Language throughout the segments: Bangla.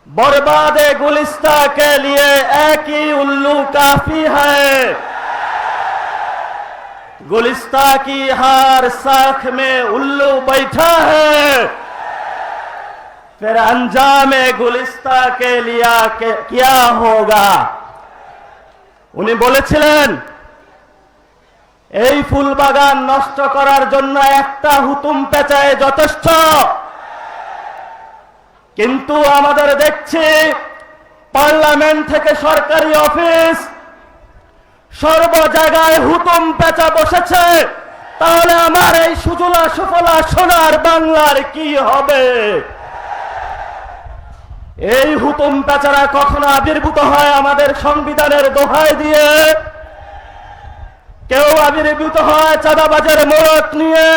बर्बाद गुलिस्ता के लिए एक ही उल्लू काफी है। गुलिस्ता की हर शाख में उल्लू बैठा है, फिर अंजाम गुलिस्ता के लिए क्या होगा। उन्हें বলেছিলেন এই ফুল বাগান নষ্ট করার জন্য একটা হুতুম পেঁচায় যথেষ্ট, কিন্তু আমাদের দেখছি পার্লামেন্ট থেকে সরকারি অফিস সর্ব জায়গায় হুতুম পেঁচা বসেছে। তাহলে আমার এই সুজলা সুফলা সোনার বাংলার কি হবে? এই হুতুম পেঁচারা কখনো আবির্ভূত হয় আমাদের সংবিধানের দোহাই দিয়ে, কেউ আবির্ভূত হয় চাঁদাবাজের মোড়ক নিয়ে,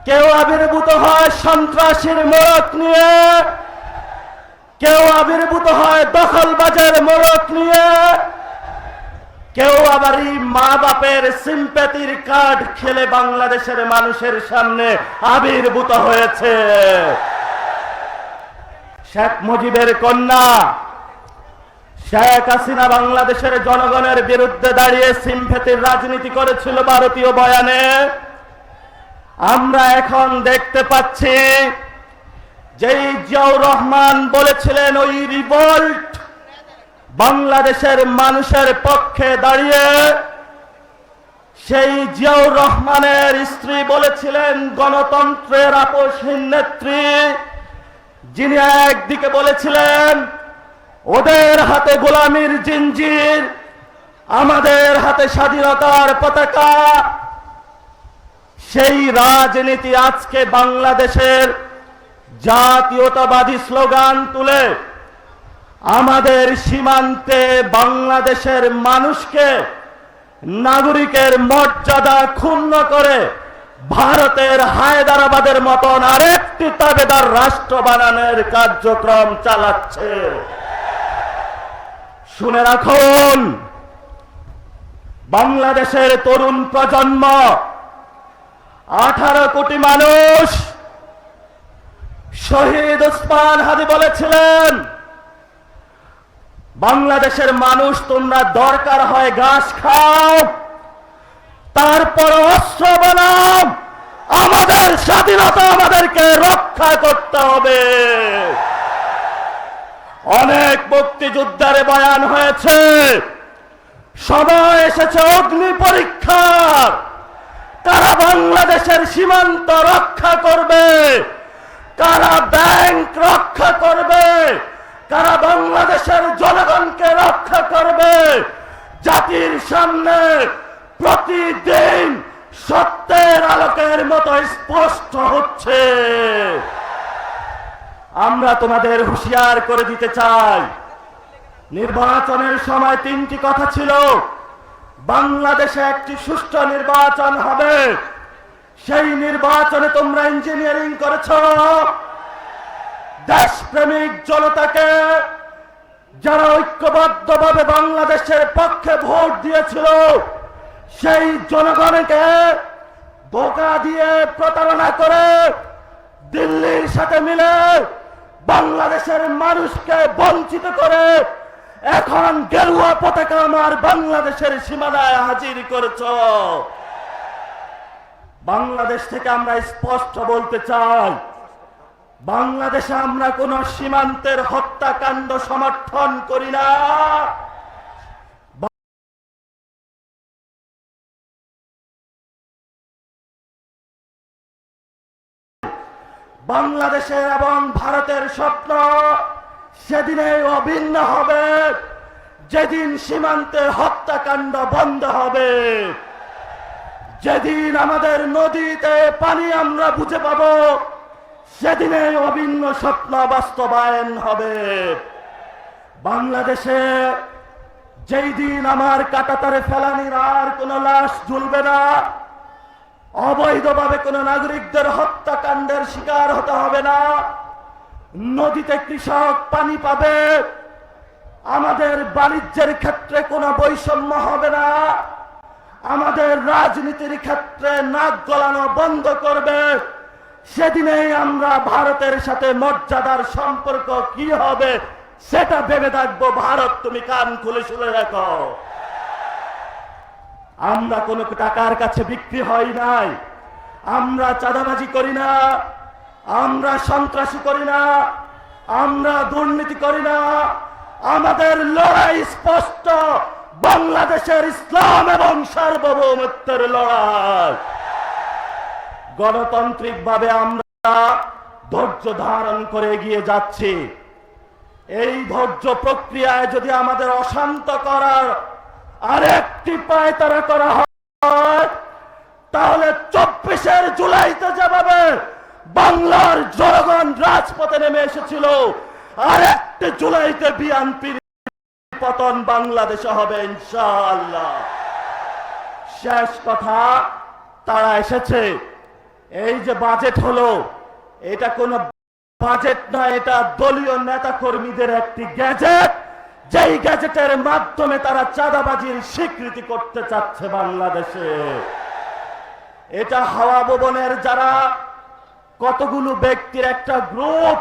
কেউ আবির্ভূত হয় সন্ত্রাসীর মোড়ক নিয়ে, কেউ আবির্ভূত হয় দখলবাজের মোড়ক নিয়ে, কেউ আবার মা বাপের সিম্প্যাথির কার্ড খেলে বাংলাদেশের মানুষের সামনে আবির্ভূত হয়েছে। শেখ মুজিবের কন্যা শেখ হাসিনা বাংলাদেশের জনগণের বিরুদ্ধে দাঁড়িয়ে সিম্প্যাথির রাজনীতি করেছিল ভারতীয় বয়ানে। আমরা এখন দেখতে পাচ্ছি যেই জিয়াউর রহমান বলেছিলেন ওই রিভোল্ট বাংলাদেশের মানুষের পক্ষে দাঁড়িয়ে, সেই জিয়াউর রহমানের স্ত্রী বলেছিলেন গণতন্ত্রের আপসহীন নেত্রী, যিনি একদিকে বলেছিলেন ওদের হাতে গোলামির জিঞ্জির, আমাদের হাতে স্বাধীনতার পতাকা। সেই রাজনীতি আজকে বাংলাদেশের জাতীয়তাবাদী স্লোগান তুলে আমাদের সীমান্তে বাংলাদেশের মানুষকে নাগরিকের মর্যাদা ক্ষুণ্ণ করে ভারতের হায়দ্রাবাদের মতন আরেকটি তাবেদার রাষ্ট্র বানানোর কার্যক্রম চালাচ্ছে। শুনে রাখুন, বাংলাদেশের তরুণ প্রজন্ম 18 কোটি মানুষ। শহীদ ওসমান হাদি বলেছিলেন বাংলাদেশের মানুষ তোমরা দরকার হয় ঘাস খাও, তারপর অস্ত্র বানাও, আমাদের স্বাধীনতা আমাদেরকে রক্ষা করতে হবে। অনেক মুক্তিযুদ্ধের বয়ান হয়েছে, সময় এসেছে অগ্নি পরীক্ষার। কারা বাংলাদেশের সীমান্ত রক্ষা করবে, কারা ব্যাংক রক্ষা করবে, কারা বাংলাদেশের জনগণকে রক্ষা করবে, জাতির সামনে প্রতিদিন সত্যের আলোকের মতো স্পষ্ট হচ্ছে। আমরা তোমাদের হুঁশিয়ার করে দিতে চাই, নির্বাচনের সময় 3টি কথা ছিল। বাংলাদেশে একটি সুষ্ঠু নির্বাচন হবে, সেই নির্বাচনে তোমরা ইঞ্জিনিয়ারিং করেছ। দেশপ্রেমিক জনতাকে যারা ঐক্যবদ্ধভাবে বাংলাদেশের পক্ষে ভোট দিয়েছিল, সেই জনগণকে ধোঁকা দিয়ে প্রতারণা করে দিল্লির সাথে মিলে বাংলাদেশের মানুষকে বঞ্চিত করে এখন গেরুয়া পতাকা আমার বাংলাদেশের সীমানায় হাজির করেছ। বাংলাদেশ থেকে আমরা স্পষ্ট বলতে চাই, বাংলাদেশে আমরা কোন সীমান্তের হত্যাকাণ্ড সমর্থন করি না। বাংলাদেশের এবং ভারতের স্বপ্ন সেদিনে অভিন্ন হবে যেদিন সীমান্তে হত্যাকাণ্ড বন্ধ হবে, যেদিন আমাদের নদীতে পানি আমরা বুঝে পাব, সেদিনে অভিন্ন স্বপ্ন বাস্তবায়ন হবে। বাংলাদেশে যেই দিন আমার কাঁটাতারে ফেলানির আর কোনো লাশ ঝুলবে না, অবৈধভাবে কোনো নাগরিকদের হত্যাকাণ্ডের শিকার হতে হবে না, নদীতে কৃষক পানি পাবে, আমাদের বাণিজ্যের ক্ষেত্রে কোনো বৈষম্য হবে না, আমাদের রাজনীতির ক্ষেত্রে নাক গলানো বন্ধ করবে, সেদিনেই আমরা ভারতের সাথে মর্যাদার সম্পর্ক কি হবে সেটা ভেবে দেখবো। ভারত, তুমি কান খুলে শুনে রাখো। আমরা কোনো টাকার কাছে বিক্রি হই নাই, আমরা চাঁদাবাজি করি না, আমরা সন্ত্রাসী করি না, আমরা দুর্নীতি করি না। আমাদের লড়াই স্পষ্ট, বাংলাদেশের ইসলাম এবং সার্বভৌমত্বের লড়াই। গণতান্ত্রিক ভাবে আমরা ধৈর্য ধারণ করে এগিয়ে যাচ্ছি। এই ধৈর্য প্রক্রিয়ায় যদি আমাদের অশান্ত করার আরেকটি পায়তারা করা হয়, তাহলে 24 জুলাইতে যেভাবে বাংলার জনগণ রাজপথে নেমে এসেছিল, আরেকটি জুলাইতে বিএনপির পতন বাংলাদেশে হবে ইনশাআল্লাহ। শেষ কথা, তারা এসেছে। এই যে বাজেট হলো, এটা কোনো বাজেট নয়, এটা দলীয় নেতা কর্মীদের একটি গ্যাজেট, যেই গ্যাজেটের মাধ্যমে তারা চাঁদাবাজির স্বীকৃতি করতে চাচ্ছে বাংলাদেশে। এটা হাওয়া ভবনের যারা কতগুলো ব্যক্তির একটা গ্রুপ,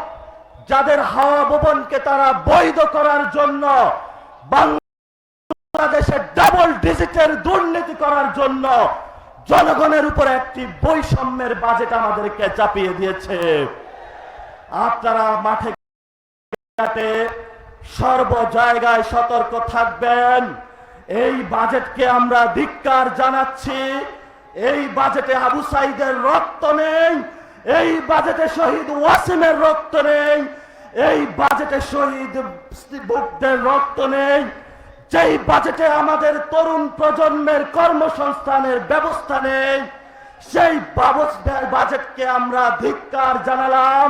যাদের হাওয়া ভবনকে তারা বৈধ করার জন্য, বাংলাদেশে ডাবল ডিজিটের দুর্নীতি করার জন্য জনগণের উপর একটি বৈষম্যের বাজেট আমাদেরকে চাপিয়ে দিয়েছে। আপনারা মাঠে ঘাটে সর্ব জায়গায় সতর্ক থাকবেন। এই বাজেটকে আমরা ধিক্কার জানাচ্ছি। এই বাজেটে আবু সাইদের রক্ত নেই, এই বাজেটে শহীদ ওয়াসিমের রক্ত নেই, এই বাজেটে শহীদ বুকদের রক্ত নেই, যেই বাজেটে আমাদের তরুণ প্রজন্মের কর্মসংস্থানের ব্যবস্থা নেই, সেই বাজেটকে আমরা ধিক্কার জানালাম।